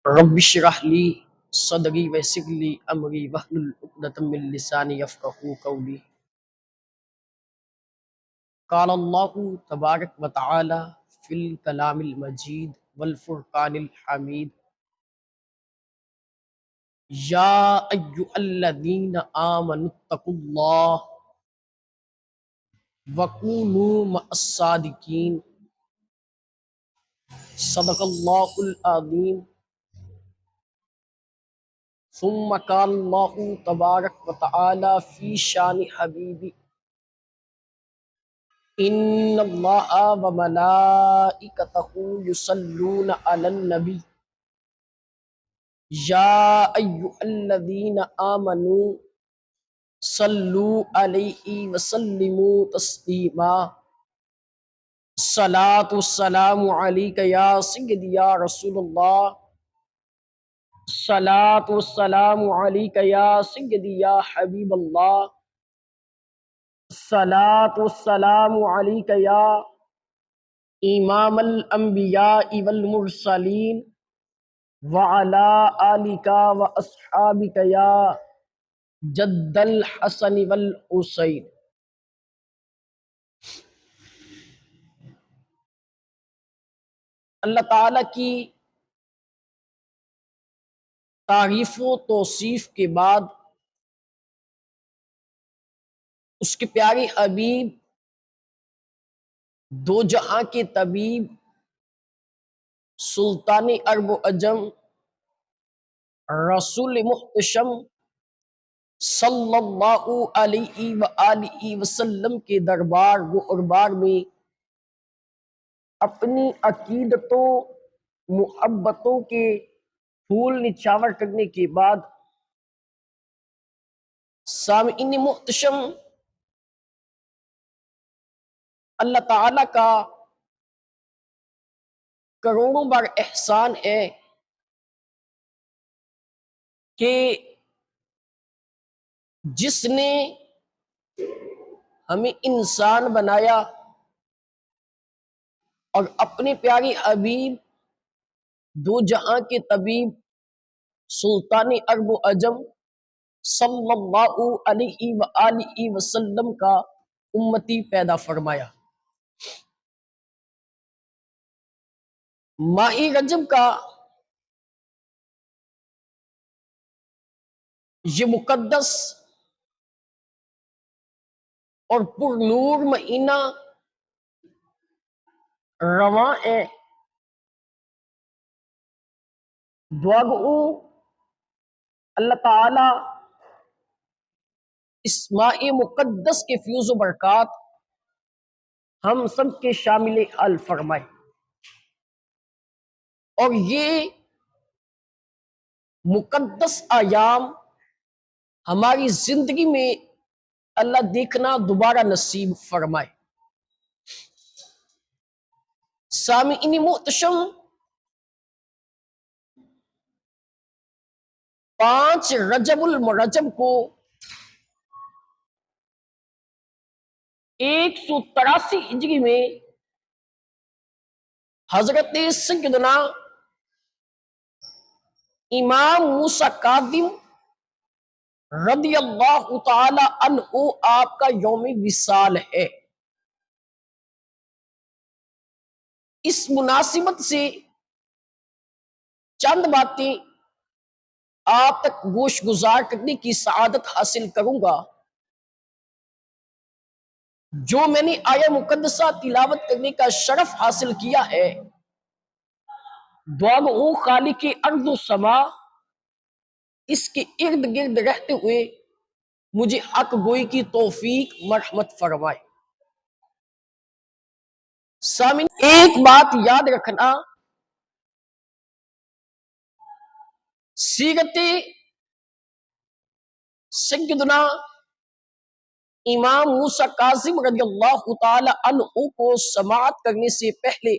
رب اشرح لی صدری ویسر لی امری واحلل عقدۃ من لسانی یفقہوا قولی۔ قال اللہ تبارک و تعالی فی الکلام المجید والفرقان الحمید، یا ایھا الذین آمنوا اتقوا اللہ وکونوا مع الصادقین۔ صدق اللہ العظیم۔ ثم قال اللہ تبارک و تعالی فی شان حبیبی، ان اللہ و ملائکتہ یصلون علی النبی، یا ایھا الذین آمنوا صلو علیہ وسلموا تسلیما۔ الصلاۃ والسلام علیک یا سیدی یا رسول اللہ، الصلاۃ والسلام علیک یا سیدی یا حبیب اللہ، الصلاۃ والسلام علیک یا امام الانبیاء والمرسلین، وعلی آلک واصحابک یا جد الحسن والحسین۔ اللہ تعالیٰ کی تعریف و توصیف کے بعد اس کے پیارے حبیب، دو جہاں کے طبیب، سلطان عرب و عجم، رسول محتشم صلی اللہ علیہ وآلہ وسلم کے دربار و اربار میں اپنی عقیدتوں محبتوں کے پھول نچھاور کرنے کے بعد، سامعین محتشم، اللہ تعالیٰ کا کروڑوں بار احسان ہے کہ جس نے ہمیں انسان بنایا اور اپنے پیارے حبیب، دو جہاں کے طبیب، سلطان عرب و عجم صلی اللہ علیہ وآلہ وسلم کا امتی پیدا فرمایا۔ ماہ رجب کا یہ مقدس اور پر نور مہینہ رواں ہے۔ دعا گو اللہ تعالی اس ماہ مقدس کے فیوز و برکات ہم سب کے شامل حال فرمائے، اور یہ مقدس ایام ہماری زندگی میں اللہ دیکھنا دوبارہ نصیب فرمائے۔ سامعین محتشم، 5 رجب المرجب کو 183 ہجری میں حضرت سیدنا امام موسیٰ کاظم رضی اللہ تعالی عنہ آپ کا یوم وصال ہے۔ اس مناسبت سے چند باتیں آپ تک گوش گزار کرنے کی سعادت حاصل کروں گا۔ جو میں نے آیہ مقدسہ تلاوت کرنے کا شرف حاصل کیا ہے، دعا گو خالق ارض و سما اس کے ارد گرد رہتے ہوئے مجھے حق گوئی کی توفیق مرحمت فرمائے۔ سامن، ایک بات یاد رکھنا، سیرت سیدنا امام موسیٰ کاظم رضی اللہ تعالی عنہ کو سماعت کرنے سے پہلے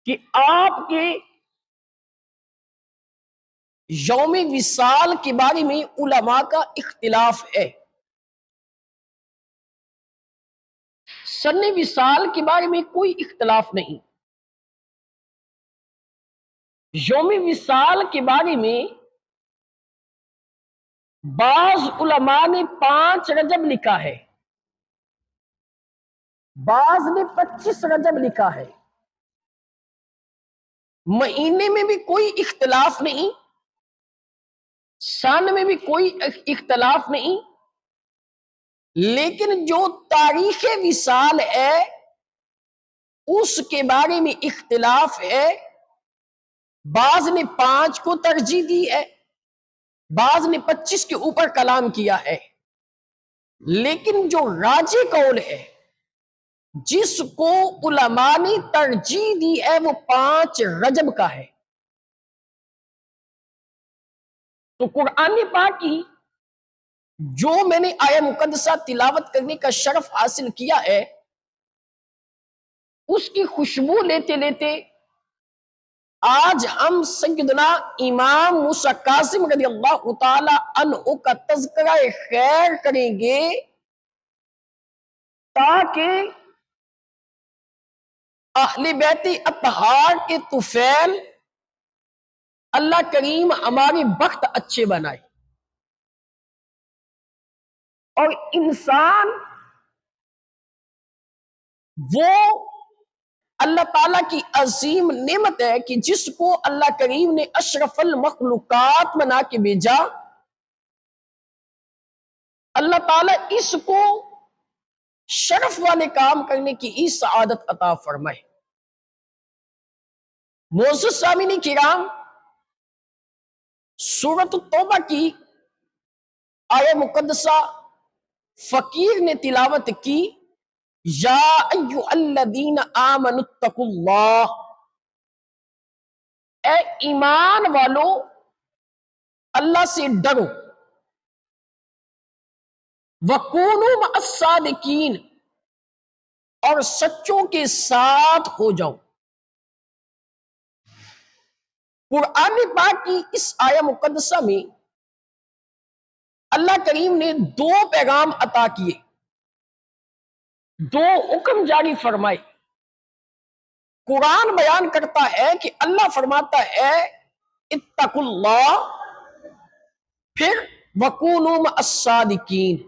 کہ آپ کے یوم وصال کے بارے میں علماء کا اختلاف ہے۔ سن وصال کے بارے میں کوئی اختلاف نہیں، یوم وصال کے بارے میں بعض علماء نے 5 رجب لکھا ہے، بعض نے 25 رجب لکھا ہے۔ مہینے میں بھی کوئی اختلاف نہیں، سال میں بھی کوئی اختلاف نہیں، لیکن جو تاریخ وصال ہے اس کے بارے میں اختلاف ہے۔ بعض نے 5 کو ترجیح دی ہے، بعض نے 25 کے اوپر کلام کیا ہے، لیکن جو راجح قول ہے جس کو علماء نے ترجیح دی ہے وہ 5 رجب کا ہے۔ تو قرآن پاک کی جو میں نے آیہ مقدسہ تلاوت کرنے کا شرف حاصل کیا ہے، اس کی خوشبو لیتے لیتے آج ہم سیدنا امام موسیٰ کاظم رضی اللہ تعالی عنہ کا تذکرہ خیر کریں گے، تاکہ اہل بیت اطہار کے طفیل اللہ کریم ہمارے بخت اچھے بنائے۔ اور انسان وہ اللہ تعالیٰ کی عظیم نعمت ہے کہ جس کو اللہ کریم نے اشرف المخلوقات بنا کے بھیجا، اللہ تعالیٰ اس کو شرف والے کام کرنے کی ہی سعادت عطا فرمائے۔ معزز سامعین کرام، سورۃ التوبہ کی آیہ مقدسہ فقیر نے تلاوت کی، یا ایھا الذین آمنوا اتقوا اللہ، اے ایمان والو اللہ سے ڈرو، وَکُونُوا مَعَ الصَّادِقِینَ، اور سچوں کے ساتھ ہو جاؤ۔ قرآن پاک کی اس آیہ مقدسہ میں اللہ کریم نے 2 پیغام عطا کیے، 2 حکم جاری فرمائے۔ قرآن بیان کرتا ہے کہ اللہ فرماتا ہے اتقوا اللہ، پھر وَکُونُوا مَعَ الصَّادِقِینَ۔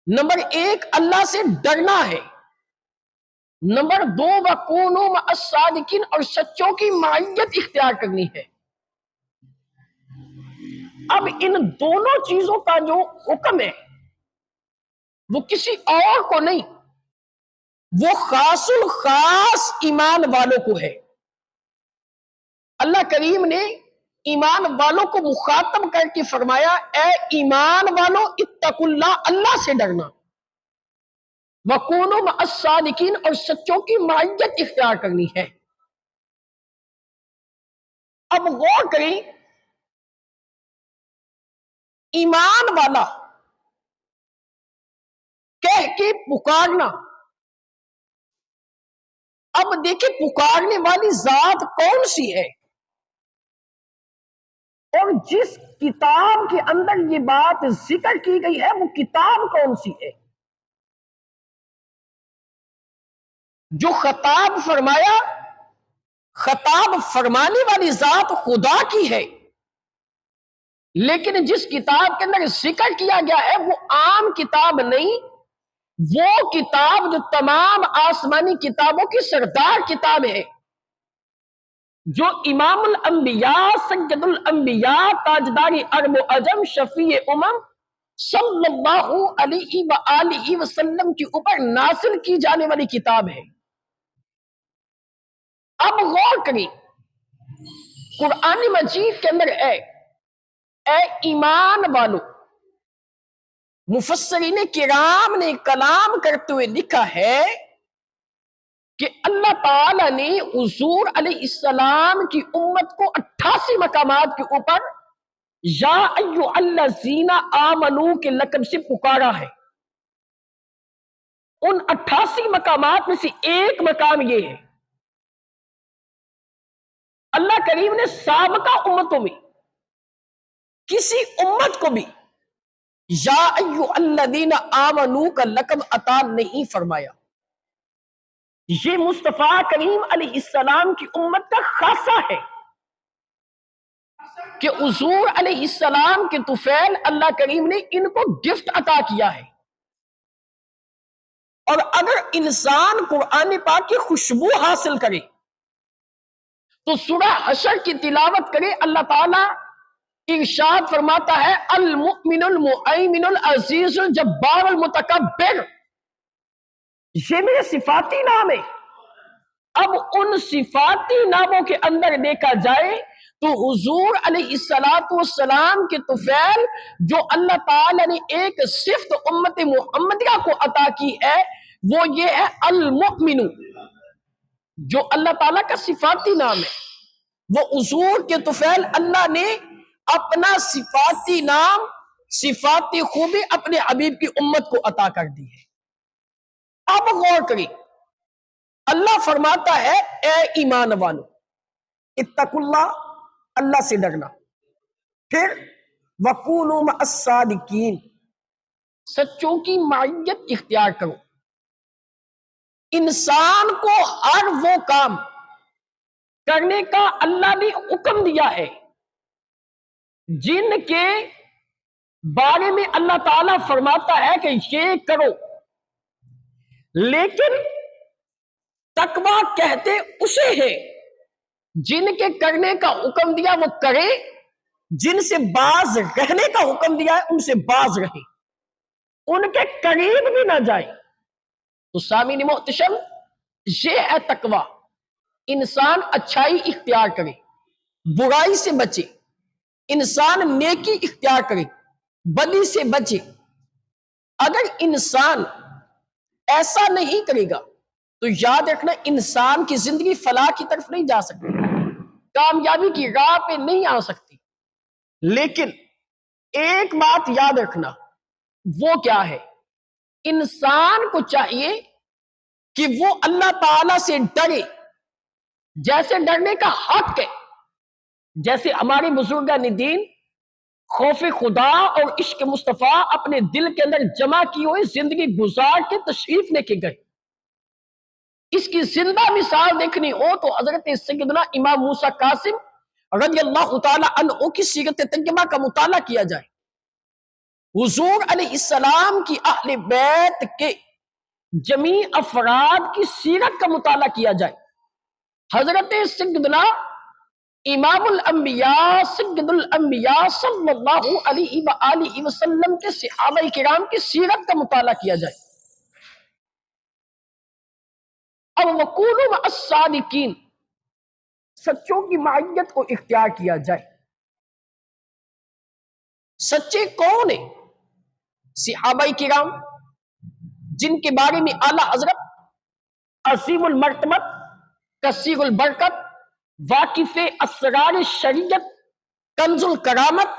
نمبر 1 اللہ سے ڈرنا ہے، نمبر 2 وَکُونُوا مَعَ الصَّادِقِینَ، اور سچوں کی معیت اختیار کرنی ہے۔ اب ان دونوں چیزوں کا جو حکم ہے وہ کسی اور کو نہیں، وہ خاص الخاص ایمان والوں کو ہے۔ اللہ کریم نے ایمان والوں کو مخاطب کر کے فرمایا، اے ایمان والو اتقوا اللہ، اللہ سے ڈرنا، وَکُونُوا مَعَ الصَّادِقِینَ، اور سچوں کی معیت اختیار کرنی ہے۔ اب غور کریں، ایمان والا کہہ کے پکارنا، اب دیکھیں پکارنے والی ذات کون سی ہے، اور جس کتاب کے اندر یہ بات ذکر کی گئی ہے وہ کتاب کون سی ہے؟ جو خطاب فرمایا، خطاب فرمانے والی ذات خدا کی ہے، لیکن جس کتاب کے اندر ذکر کیا گیا ہے وہ عام کتاب نہیں، وہ کتاب جو تمام آسمانی کتابوں کی سردار کتاب ہے، جو امام الانبیاء سید الانبیاء تاجدار عرب و عجم شفیع امم صلی اللہ علیہ وآلہ وسلم کے اوپر نازل کی جانے والی کتاب ہے۔ اب غور کریں، قرآن مجید کے اندر ہے اے ایمان والو، مفسرین کرام نے کلام کرتے ہوئے لکھا ہے کہ اللہ تعالی نے حضور علیہ السلام کی امت کو 88 مقامات کے اوپر یا ایھا الذین آمنو کے لقب سے پکارا ہے۔ ان 88 مقامات میں سے ایک مقام یہ ہے، اللہ کریم نے سابقہ امتوں میں کسی امت کو بھی یا ایھا الذین آمنو کا لقب عطا نہیں فرمایا۔ یہ مصطفیٰ کریم علیہ السلام کی امت کا خاصہ ہے کہ حضور علیہ السلام کے طفیل اللہ کریم نے ان کو گفٹ عطا کیا ہے۔ اور اگر انسان قرآن پاک کی خوشبو حاصل کرے تو سورہ حشر کی تلاوت کرے، اللہ تعالیٰ ارشاد فرماتا ہے المؤمن المؤمن العزیز الجبار المتکبر، یہ میرے صفاتی نام ہے۔ اب ان صفاتی ناموں کے اندر دیکھا جائے تو حضور علیہ السلام کے طفیل جو اللہ تعالیٰ نے ایک صفت امت محمدیہ کو عطا کی ہے وہ یہ ہے المؤمن، جو اللہ تعالیٰ کا صفاتی نام ہے۔ وہ حضور کے طفیل اللہ نے اپنا صفاتی نام، صفاتی خوبی اپنے حبیب کی امت کو عطا کر دی ہے۔ اب غور کریں، اللہ فرماتا ہے اے ایمان والو اتقوا اللہ، اللہ سے ڈرنا، پھر وَكُونُوا مَعَ الصَّادِقِينَ، سچوں کی معیت اختیار کرو۔ انسان کو ہر وہ کام کرنے کا اللہ نے حکم دیا ہے جن کے بارے میں اللہ تعالیٰ فرماتا ہے کہ یہ کرو، لیکن تقویٰ کہتے اسے ہے جن کے کرنے کا حکم دیا وہ کرے، جن سے باز رہنے کا حکم دیا ہے ان سے باز رہے، ان کے قریب بھی نہ جائے۔ تو سامعین محتشم، یہ ہے تقویٰ، انسان اچھائی اختیار کرے، برائی سے بچے، انسان نیکی اختیار کرے، بدی سے بچے۔ اگر انسان ایسا نہیں کرے گا تو یاد رکھنا انسان کی زندگی فلاح کی طرف نہیں جا سکتی، کامیابی کی راہ پہ نہیں آ سکتی۔ لیکن ایک بات یاد رکھنا، وہ کیا ہے؟ انسان کو چاہیے کہ وہ اللہ تعالی سے ڈرے جیسے ڈرنے کا حق ہے، جیسے ہمارے بزرگان دین خوف خدا اور عشق مصطفیٰ اپنے دل کے اندر جمع کی ہوئی زندگی گزار کے تشریف لے کے گئے۔ اس کی زندہ مثال دیکھنی ہو تو حضرت سیدنا امام موسیٰ قاسم رضی اللہ تعالی عنہ کی سیرت طیبہ کا مطالعہ کیا جائے، حضور علیہ السلام کی اہل بیت کے جمیع افراد کی سیرت کا مطالعہ کیا جائے، حضرت سیدنا امام الانبیاء سید الانبیاء صلی اللہ علیہ وآلہ وسلم کے صحابہ کرام کی سیرت کا مطالعہ کیا جائے۔ اب وَقُولُوا مَعَ الصَّادِقِينَ، سچوں کی معیت کو اختیار کیا جائے۔ سچے کون ہیں؟ صحابہ کرام جن کے بارے میں اعلیٰ حضرت عظیم المرتبت، کثیر البرکت، واقف اسرار شریعت، کنز الکرامت،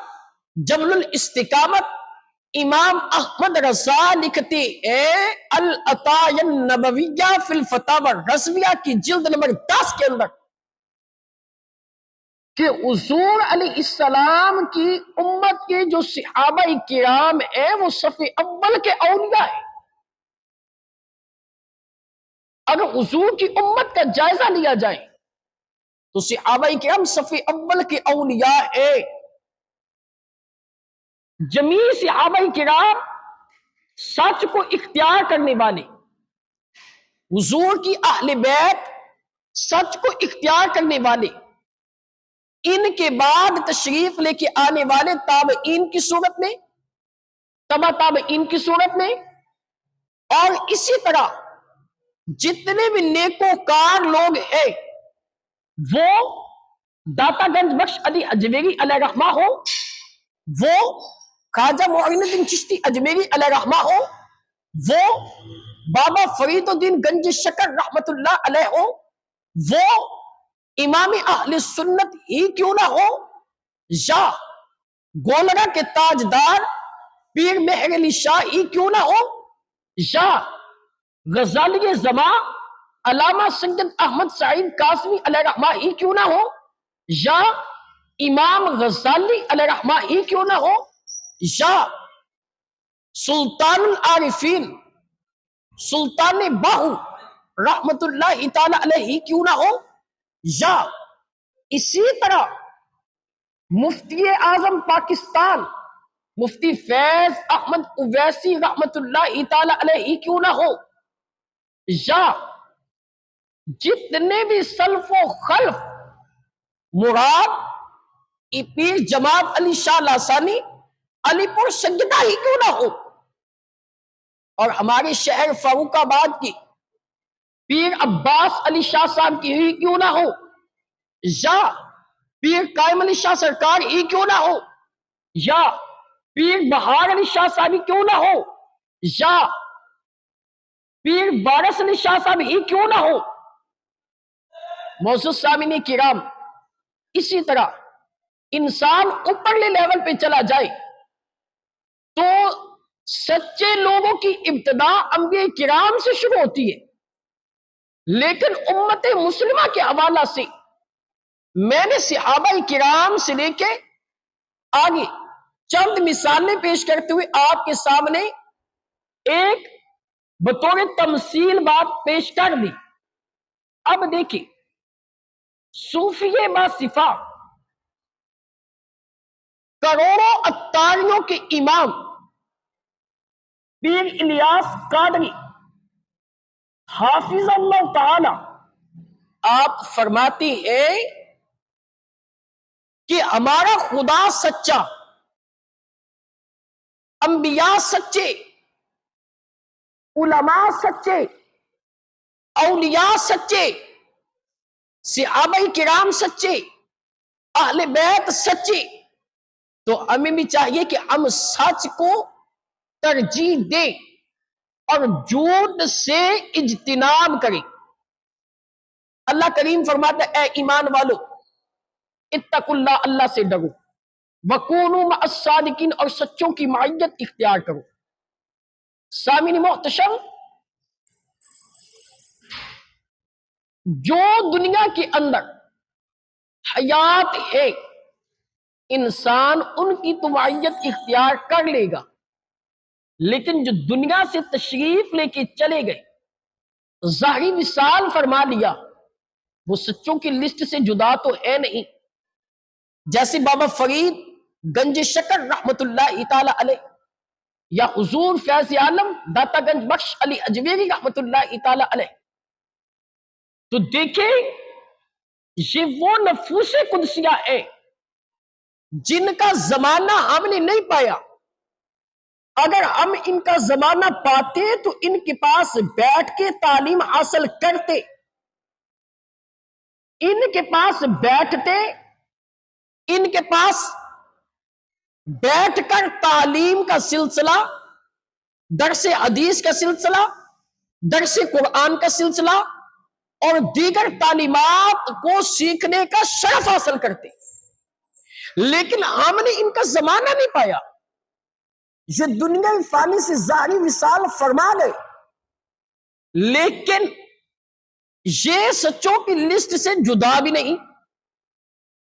جبل الاستقامت امام احمد رضا لکھتے ہیں العطایا النبویہ فی الفتاوی الرضویہ کی جلد نمبر 10 کے اندر کہ حضور علیہ السلام کی امت کے جو صحابہ کرام ہیں وہ صف اول کے اولیاء ہیں۔ اگر حضور کی امت کا جائزہ لیا جائے تو صحابہ کرام صف اول کے اولیاء ہیں۔ جمیع صحابہ کرام سچ کو اختیار کرنے والے، حضور کی اہل بیت سچ کو اختیار کرنے والے، ان کے بعد تشریف لے کے آنے والے تابعین کی صورت میں، تبع تابعین کی صورت میں، اور اسی طرح جتنے بھی نیکوکار لوگ ہیں، وہ داتا گنج بخش علی اجمیری علیہ رحمہ ہو، وہ خواجہ معین الدین چشتی اجمیری علیہ رحمہ ہو، وہ بابا فرید الدین گنج شکر رحمت اللہ علیہ ہو، وہ امام اہل سنت ہی کیوں نہ ہو، یا گولرا کے تاجدار پیر مہر علی شاہ ہی کیوں نہ ہو، یا غزالی زمان علامہ سید احمد سعید قاسمی علیہ رحمہ ہی کیوں نہ ہو، یا امام غزالی علیہ رحمہ ہی کیوں نہ ہو، یا سلطان العارفین سلطان باہو رحمت اللہ تعالی علیہ کیوں نہ ہو، یا اسی طرح مفتی اعظم پاکستان مفتی فیض احمد اویسی رحمت اللہ تعالی علیہ کیوں نہ ہو، یا جتنے بھی سلف و خلف، مراد پیر جماعت علی شاہ لاسانی علی پور سجدہ ہی کیوں نہ ہو، اور ہمارے شہر فاروق آباد کی پیر عباس علی شاہ صاحب کی ہی کیوں نہ ہو، یا پیر قائم علی شاہ سرکار ہی کیوں نہ ہو، یا پیر بہار علی شاہ صاحب ہی کیوں نہ ہو، یا پیر بارس علی شاہ صاحب ہی کیوں نہ ہو۔ معزز سامعین کرام، اسی طرح انسان اوپرلے لیول پہ چلا جائے تو سچے لوگوں کی ابتدا انبیاء کرام سے شروع ہوتی ہے، لیکن امت مسلمہ کے حوالہ سے میں نے صحابہ کرام سے لے کے آگے چند مثالیں پیش کرتے ہوئے آپ کے سامنے ایک بطور تمثیل بات پیش کر دی۔ اب دیکھیں، صوفیہ با صفا، کروڑوں اتاریوں کے امام پیر الیاس قادری حافظ اللہ تعالی، آپ فرماتی ہیں کہ ہمارا خدا سچا، انبیاء سچے، علماء سچے، اولیاء سچے، صحابہ کرام سچے، اہل بیت سچے، تو ہمیں بھی چاہیے کہ ہم سچ کو ترجیح دیں اور جھوٹ سے اجتناب کریں۔ اللہ کریم فرماتا ہے، اے ایمان والو اتقوا اللہ، اللہ سے ڈرو، وکونوا مع الصادقین، اور سچوں کی معیت اختیار کرو۔ سامعین محتشم، جو دنیا کے اندر حیات ہے، انسان ان کی تو معیت اختیار کر لے گا، لیکن جو دنیا سے تشریف لے کے چلے گئے، ظاہری وصال فرما لیا، وہ سچوں کی لسٹ سے جدا تو ہے نہیں۔ جیسے بابا فرید گنج شکر رحمت اللہ تعالی علیہ، یا حضور فیض عالم داتا گنج بخش علی اجمیری رحمت اللہ تعالی علیہ، تو دیکھیں یہ وہ نفوس قدسیہ ہے جن کا زمانہ ہم نے نہیں پایا۔ اگر ہم ان کا زمانہ پاتے تو ان کے پاس بیٹھ کے تعلیم حاصل کرتے، ان کے پاس بیٹھتے، ان کے پاس بیٹھ کر تعلیم کا سلسلہ، درس حدیث کا سلسلہ، درس قرآن کا سلسلہ اور دیگر تعلیمات کو سیکھنے کا شرف حاصل کرتے، لیکن ہم نے ان کا زمانہ نہیں پایا۔ یہ دنیا فانی سے ظاہری وصال فرما گئے، لیکن یہ سچوں کی لسٹ سے جدا بھی نہیں۔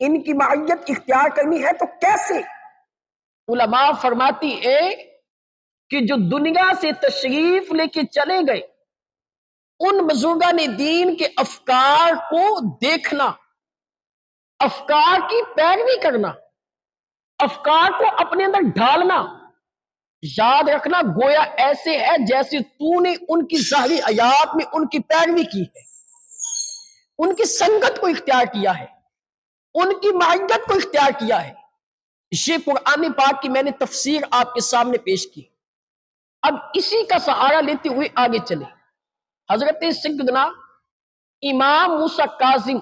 ان کی معیت اختیار کرنی ہے تو کیسے؟ علماء فرماتی ہے کہ جو دنیا سے تشریف لے کے چلے گئے، ان بزرگان دین کے افکار کو دیکھنا، افکار کی پیروی کرنا، افکار کو اپنے اندر ڈھالنا، یاد رکھنا گویا ایسے ہے جیسے تو نے ان کی ظاہری حیات میں ان کی پیروی کی ہے، ان کی سنگت کو اختیار کیا ہے، ان کی معیت کو اختیار کیا ہے۔ یہ قرآن پاک کی میں نے تفسیر آپ کے سامنے پیش کی۔ اب اسی کا سہارا لیتے ہوئے آگے چلے۔ حضرت سیدنا امام موسیٰ کاظم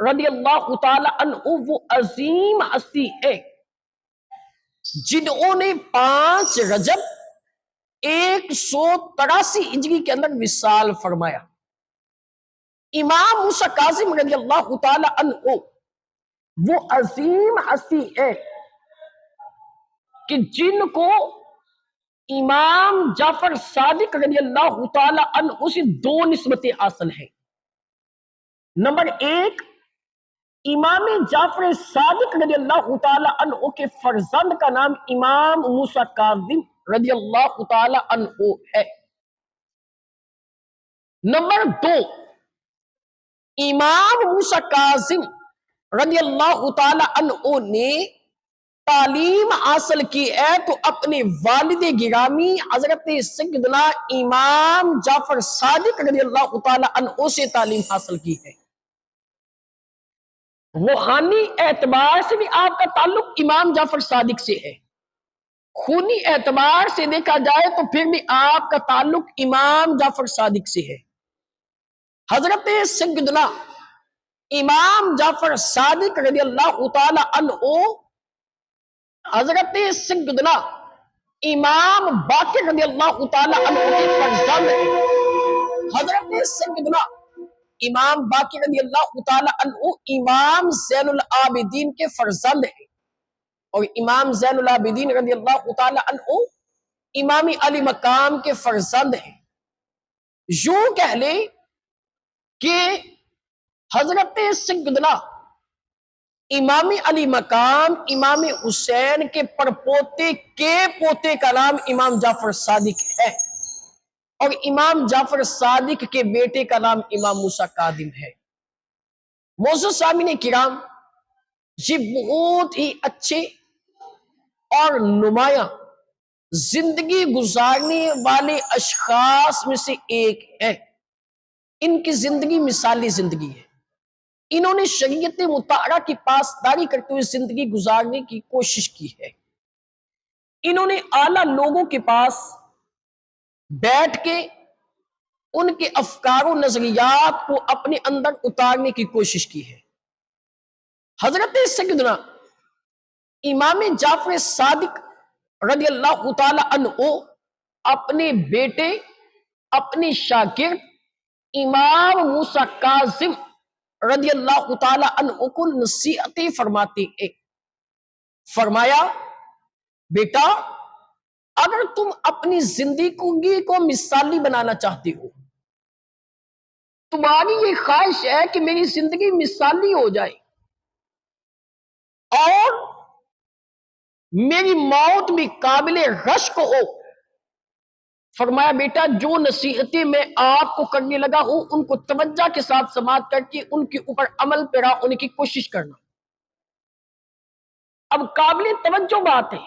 رضی اللہ تعالی عنہ وہ عظیم ہستی ہے جنہوں نے 5 رجب 183 ہجری کے اندر وصال فرمایا۔ امام موسیٰ کاظم رضی اللہ تعالی عنہ وہ عظیم ہستی ہے کہ جن کو امام جعفر صادق رضی اللہ تعالی عنہ سے 2 نسبتیں حاصل ہیں۔ نمبر 1، امام جعفر صادق رضی اللہ تعالی عنہ کے فرزند کا نام امام موسیٰ کاظم رضی اللہ تعالی عنہ ہے۔ نمبر 2، امام موسیٰ کاظم رضی اللہ تعالی عنہ نے تعلیم حاصل کی ہے تو اپنے والد گرامی حضرت سیدنا امام جعفر صادق رضی اللہ تعالی عنہ سے تعلیم حاصل کی ہے۔ روحانی اعتبار سے بھی آپ کا تعلق امام جعفر صادق سے ہے، خونی اعتبار سے دیکھا جائے تو پھر بھی آپ کا تعلق امام جعفر صادق سے ہے۔ حضرت سیدنا امام جعفر صادق رضی اللہ تعالی عنہ حضرت سیدنا امام باقر رضی اللہ تعالی عنہ کے فرزند ہیں۔ حضرت سیدنا امام باقر رضی اللہ تعالی عنہ امام زین العابدین کے فرزند ہیں، اور امام زین العابدین رضی اللہ تعالی عنہ امام علی مقام کے فرزند ہیں۔ یوں کہہ لیں کہ حضرت سیدنا امام علی مقام امام حسین کے پڑپوتے کے پوتے کا نام امام جعفر صادق ہے، اور امام جعفر صادق کے بیٹے کا نام امام موسیٰ کاظم ہے۔ معزز سامعین کرام، یہ بہت ہی اچھے اور نمایاں زندگی گزارنے والے اشخاص میں سے ایک ہے۔ ان کی زندگی مثالی زندگی ہے، انہوں نے شریعت مطہرہ کی پاسداری کرتے ہوئے زندگی گزارنے کی کوشش کی ہے۔ انہوں نے اعلیٰ لوگوں کے پاس بیٹھ کے ان کے افکار و نظریات کو اپنے اندر اتارنے کی کوشش کی ہے۔ حضرت سیدنا امام جعفر صادق رضی اللہ تعالی عنہ اپنے بیٹے، اپنے شاگرد امام موسیٰ کاظم رضی اللہ تعالی عنہ کو نصیحتیں فرماتے ہیں۔ فرمایا، بیٹا اگر تم اپنی زندگی کو مثالی بنانا چاہتے ہو، تمہاری یہ خواہش ہے کہ میری زندگی مثالی ہو جائے اور میری موت بھی قابل رشک ہو، فرمایا بیٹا جو نصیحتیں میں آپ کو کرنے لگا ہوں ان کو توجہ کے ساتھ سماعت کر کے ان کے اوپر عمل پیرا ہونے کی کوشش کرنا۔ اب قابل توجہ بات ہے،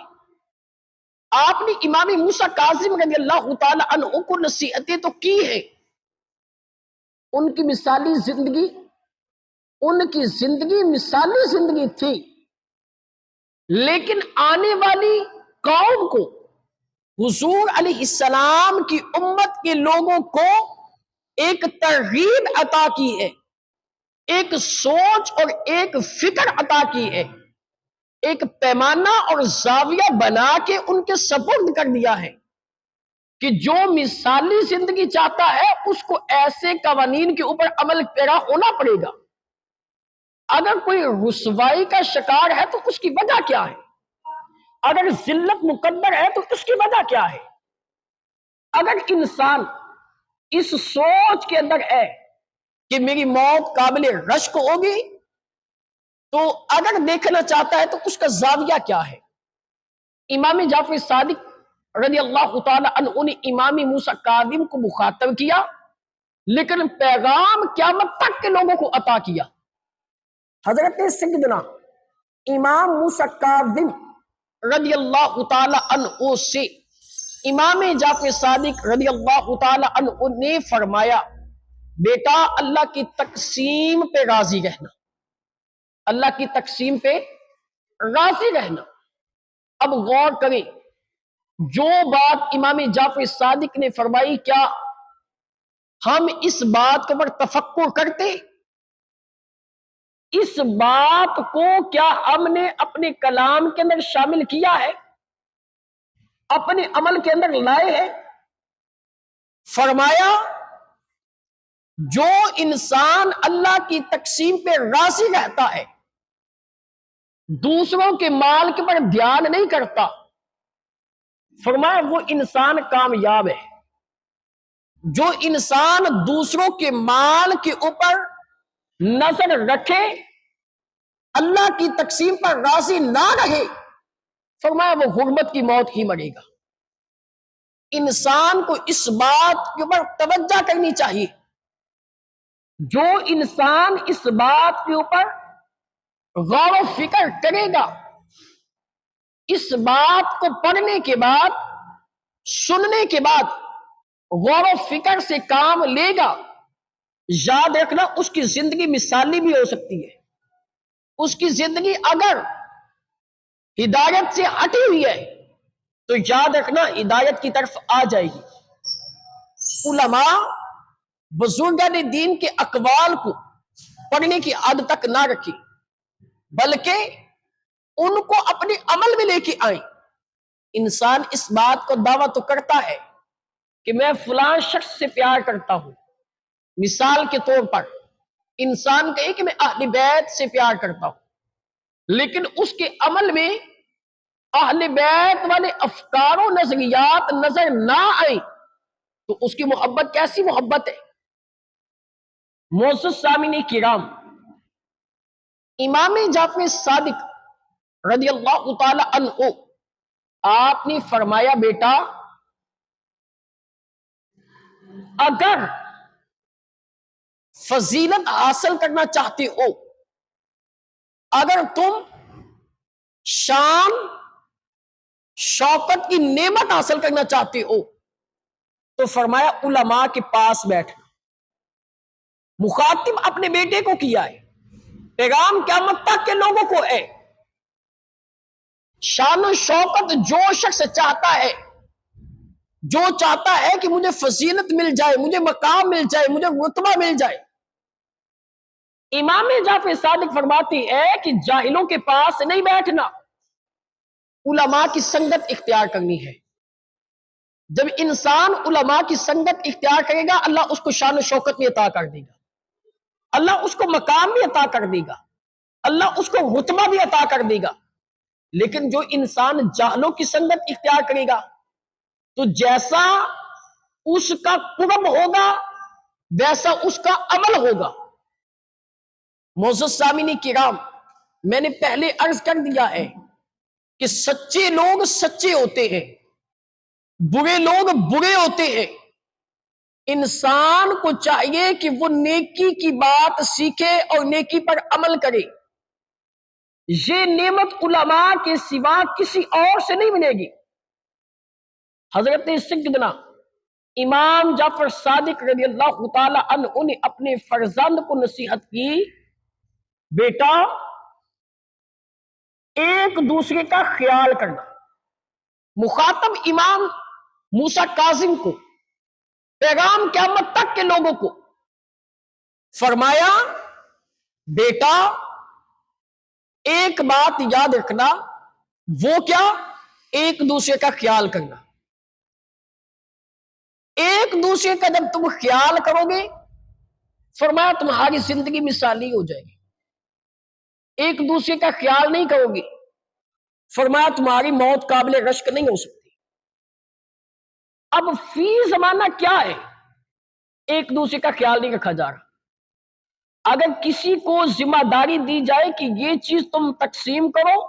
آپ نے امام موسیٰ کاظم رضی اللہ تعالی عنہ کو نصیحتیں تو کی ہیں، ان کی مثالی زندگی، ان کی زندگی مثالی زندگی تھی، لیکن آنے والی قوم کو حضور علیہ السلام کی امت کے لوگوں کو ایک ترغیب عطا کی ہے، ایک سوچ اور ایک فکر عطا کی ہے، ایک پیمانہ اور زاویہ بنا کے ان کے سپرد کر دیا ہے کہ جو مثالی زندگی چاہتا ہے اس کو ایسے قوانین کے اوپر عمل پیرا ہونا پڑے گا۔ اگر کوئی رسوائی کا شکار ہے تو اس کی وجہ کیا ہے؟ اگر ذلت مقدر ہے تو اس کی وجہ کیا ہے؟ اگر انسان اس سوچ کے اندر ہے کہ میری موت قابل رشک ہوگی تو اگر دیکھنا چاہتا ہے تو اس کا زاویہ کیا ہے؟ امام جعفر صادق رضی اللہ تعالی عنہ نے امام موسیٰ کاظم کو مخاطب کیا، لیکن پیغام قیامت تک کے لوگوں کو عطا کیا۔ حضرت سیدنا امام موسیٰ کاظم رضی اللہ تعالی عنہ سے امام جعفر صادق رضی اللہ تعالی عنہ نے فرمایا، بیٹا اللہ کی تقسیم پہ راضی رہنا، اللہ کی تقسیم پہ راضی رہنا۔ اب غور کریں، جو بات امام جعفر صادق نے فرمائی، کیا ہم اس بات کے اوپر تفکر کرتے؟ اس بات کو کیا ہم نے اپنے کلام کے اندر شامل کیا ہے، اپنے عمل کے اندر لائے ہیں؟ فرمایا، جو انسان اللہ کی تقسیم پہ راضی رہتا ہے، دوسروں کے مال کے پر دھیان نہیں کرتا، فرمایا وہ انسان کامیاب ہے۔ جو انسان دوسروں کے مال کے اوپر نظر رکھے، اللہ کی تقسیم پر راضی نہ رہے، فرمایا وہ غربت کی موت ہی مرے گا۔ انسان کو اس بات کے اوپر توجہ کرنی چاہیے جو انسان اس بات کے اوپر غور و فکر کرے گا، اس بات کو پڑھنے کے بعد، سننے کے بعد غور و فکر سے کام لے گا، یاد رکھنا اس کی زندگی مثالی بھی ہو سکتی ہے۔ اس کی زندگی اگر ہدایت سے ہٹی ہوئی ہے تو یاد رکھنا ہدایت کی طرف آ جائے گی۔ علماء بزرگان دین کے اقوال کو پڑھنے کی عادت تک نہ رکھی، بلکہ ان کو اپنے عمل میں لے کے آئیں۔ انسان اس بات کو دعویٰ تو کرتا ہے کہ میں فلاں شخص سے پیار کرتا ہوں، مثال کے طور پر انسان کہے کہ میں اہل بیت سے پیار کرتا ہوں، لیکن اس کے عمل میں اہل بیت والے افکار و نظریات نظر نہ آئیں تو اس کی محبت کیسی محبت ہے؟ معزز سامعین کرام، امام جعفر صادق رضی اللہ تعالی عنہ آپ نے فرمایا، بیٹا اگر فضیلت حاصل کرنا چاہتے ہو، اگر تم شان شوکت کی نعمت حاصل کرنا چاہتے ہو تو فرمایا علماء کے پاس بیٹھ۔ مخاطب اپنے بیٹے کو کیا ہے، پیغام قیامت تک کے لوگوں کو ہے۔ شان و شوکت جو شخص چاہتا ہے، جو چاہتا ہے کہ مجھے فضیلت مل جائے، مجھے مقام مل جائے، مجھے رتبہ مل جائے، امام جعفر صادق فرماتی ہے کہ جاہلوں کے پاس نہیں بیٹھنا، علماء کی سنگت اختیار کرنی ہے۔ جب انسان علماء کی سنگت اختیار کرے گا، اللہ اس کو شان و شوکت بھی عطا کر دے گا، اللہ اس کو مقام بھی عطا کر دے گا، اللہ اس کو رتبہ بھی عطا کر دے گا۔ لیکن جو انسان جاہلوں کی سنگت اختیار کرے گا تو جیسا اس کا قرب ہوگا ویسا اس کا عمل ہوگا۔ معزز سامعین کرام، میں نے پہلے عرض کر دیا ہے کہ سچے لوگ سچے ہوتے ہیں، برے لوگ برے ہوتے ہیں۔ انسان کو چاہیے کہ وہ نیکی کی بات سیکھے اور نیکی پر عمل کرے۔ یہ نعمت علماء کے سوا کسی اور سے نہیں ملے گی۔ حضرت سیدنا امام جعفر صادق رضی اللہ تعالی عنہ نے اپنے فرزند کو نصیحت کی، بیٹا ایک دوسرے کا خیال کرنا۔ مخاطب امام موسیٰ کاظم کو، پیغام قیامت تک کے لوگوں کو فرمایا، بیٹا ایک بات یاد رکھنا، وہ کیا؟ ایک دوسرے کا خیال کرنا۔ ایک دوسرے کا جب تم خیال کرو گے، فرمایا تمہاری زندگی مثالی ہو جائے گی۔ ایک دوسرے کا خیال نہیں کرو گے، فرمایا تمہاری موت قابل رشک نہیں ہو سکتی۔ اب فی زمانہ کیا ہے؟ ایک دوسرے کا خیال نہیں رکھا جا رہا۔ اگر کسی کو ذمہ داری دی جائے کہ یہ چیز تم تقسیم کرو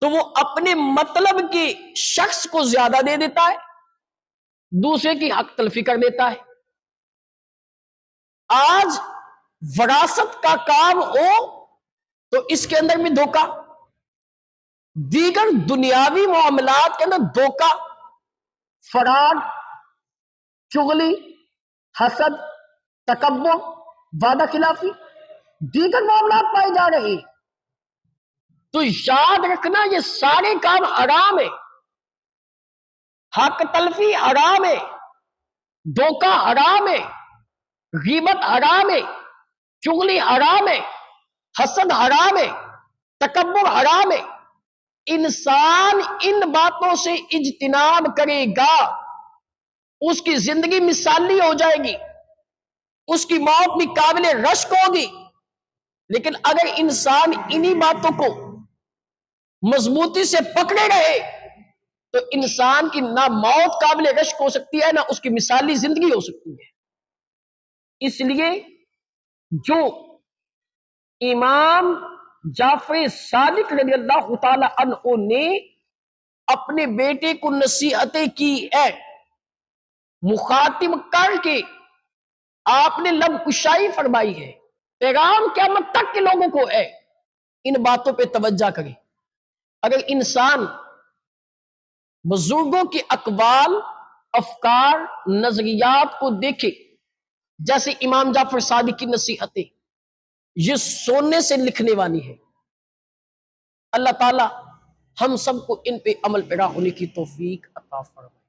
تو وہ اپنے مطلب کے شخص کو زیادہ دے دیتا ہے، دوسرے کی حق تلفی کر دیتا ہے۔ آج وراثت کا کام ہو تو اس کے اندر بھی دھوکہ، دیگر دنیاوی معاملات کے اندر دھوکہ، فراڈ، چغلی، حسد، تکبر، وعدہ خلافی، دیگر معاملات پائے جا رہے ہیں۔ تو یاد رکھنا یہ سارے کام حرام ہے۔ حق تلفی حرام ہے، دھوکہ حرام ہے، غیبت حرام ہے، چغلی حرام ہے، حسد حرام ہے، تکبر حرام ہے۔ انسان ان باتوں سے اجتناب کرے گا، اس کی زندگی مثالی ہو جائے گی، اس کی موت بھی قابل رشک ہوگی۔ لیکن اگر انسان انہی باتوں کو مضبوطی سے پکڑے رہے تو انسان کی نہ موت قابل رشک ہو سکتی ہے، نہ اس کی مثالی زندگی ہو سکتی ہے۔ اس لیے جو امام جعفر صادق رضی اللہ تعالی عنہ نے اپنے بیٹے کو نصیحتیں کی ہے، مخاطب کر کے آپ نے لب کشائی فرمائی ہے، پیغام قیامت تک کے لوگوں کو ہے، ان باتوں پہ توجہ کریں۔ اگر انسان بزرگوں کے اقوال، افکار، نظریات کو دیکھے، جیسے امام جعفر صادق کی نصیحتیں، یہ سونے سے لکھنے والی ہے۔ اللہ تعالی ہم سب کو ان پہ عمل پیرا ہونے کی توفیق عطا فرمائے۔